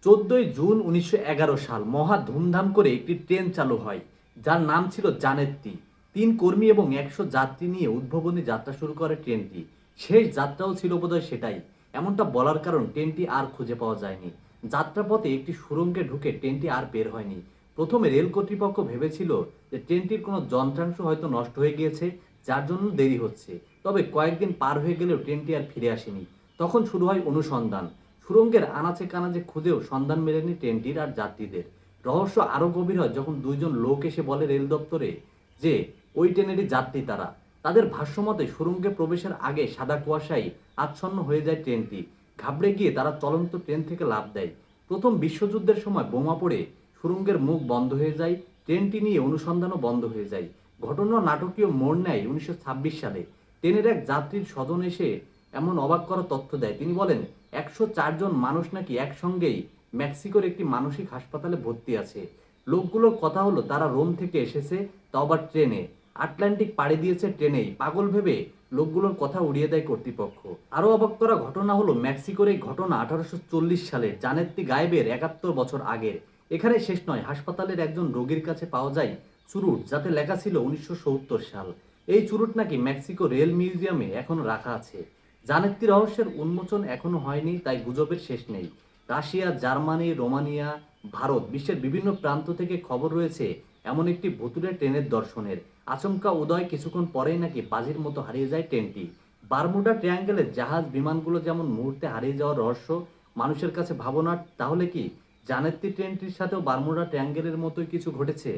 14 June 1911 সাল মহা ধুমধাম করে একটি ট্রেন চালু হয়, যার নাম ছিল জানেত্তি। 3 কর্মী এবং 100 যাত্রী নিয়ে উদ্ভাবনী যাত্রা শুরু করে ট্রেনটি। শেষ যাত্রাও ছিল বোধহয় সেটাই। এমনটা বলার কারণ ট্রেনটি আর খুঁজে পাওয়া যায়নি। যাত্রাপথে একটি সুড়ঙ্গে ঢুকে ট্রেনটি আর বের হয়নি। প্রথমে রেল কর্তৃপক্ষ ভেবেছিল যে ট্রেনটির কোনো যন্ত্রাংশ হয়তো নষ্ট হয়ে গিয়েছে, যার জন্য দেরি হচ্ছে। তবে কয়েকদিন পার হয়ে গেলেও ট্রেনটি আর ফিরে আসেনি। তখন শুরু হয় অনুসন্ধান। সুড়ঙ্গের আনাচে কানাচে খুঁজেও সন্ধান মেলেনি ট্রেনটির আর যাত্রীদের। রহস্য আরও গভীর হয় যখন দুইজন লোক এসে বলে রেল দপ্তরে যে ওই ট্রেনেরই যাত্রী তারা। তাদের ভাষ্যমতে সুড়ঙ্গে প্রবেশের আগে সাদা কুয়াশায় আচ্ছন্ন হয়ে যায় ট্রেনটি। ঘাবড়ে গিয়ে তারা চলন্ত ট্রেন থেকে লাফ দেয়। প্রথম বিশ্বযুদ্ধের সময় বোমা পড়ে সুড়ঙ্গের মুখ বন্ধ হয়ে যায়, ট্রেনটি নিয়ে অনুসন্ধানও বন্ধ হয়ে যায়। ঘটনা নাটকীয় মোড় নেয় 1926 সালে। ট্রেনের এক যাত্রীর স্বজন এসে এমন অবাক করা তথ্য দেয়। তিনি বলেন 104 জন মানুষ নাকি একসঙ্গেই মেক্সিকোর একটি মানসিক হাসপাতালে ভর্তি আছে। লোকগুলোর কথা হলো তারা রোম থেকে এসেছে, তাও আবার ট্রেনে। আটলান্টিক পাড়ি দিয়েছে ট্রেনেই। পাগল ভেবে লোকগুলোর কথা উড়িয়ে দেয় কর্তৃপক্ষ। আরও অবাক করা ঘটনা হলো মেক্সিকোর এই ঘটনা 1840 সালে, জানেত্তি গায়েবের 71 বছর আগের। এখানে শেষ নয়, হাসপাতালের একজন রোগীর কাছে পাওয়া যায় চুরুট, যাতে লেখা ছিল 1970 সাল। এই চুরুট নাকি মেক্সিকো রেল মিউজিয়ামে এখনো রাখা আছে। জানেত্তি রহস্যের উন্মোচন এখনো হয়নি, তাই গুজবের শেষ নেই। রাশিয়া, জার্মানি, রোমানিয়া, ভারত, বিশ্বের বিভিন্ন প্রান্ত থেকে খবর রয়েছে এমন একটি ভুতুড়ে ট্রেনের দর্শনের। আচমকা উদয়, কিছুক্ষণ পরেই নাকি বাজির মতো হারিয়ে যায় ট্রেনটি। বারমুডা ট্রায়াঙ্গেলের জাহাজ, বিমানগুলো যেমন মুহূর্তে হারিয়ে যাওয়ার রহস্য মানুষের কাছে ভাবনার, তাহলে কি জানেত্তি ট্রেনটির সাথেও বারমুডা ট্রায়াঙ্গেলের মতোই কিছু ঘটেছে?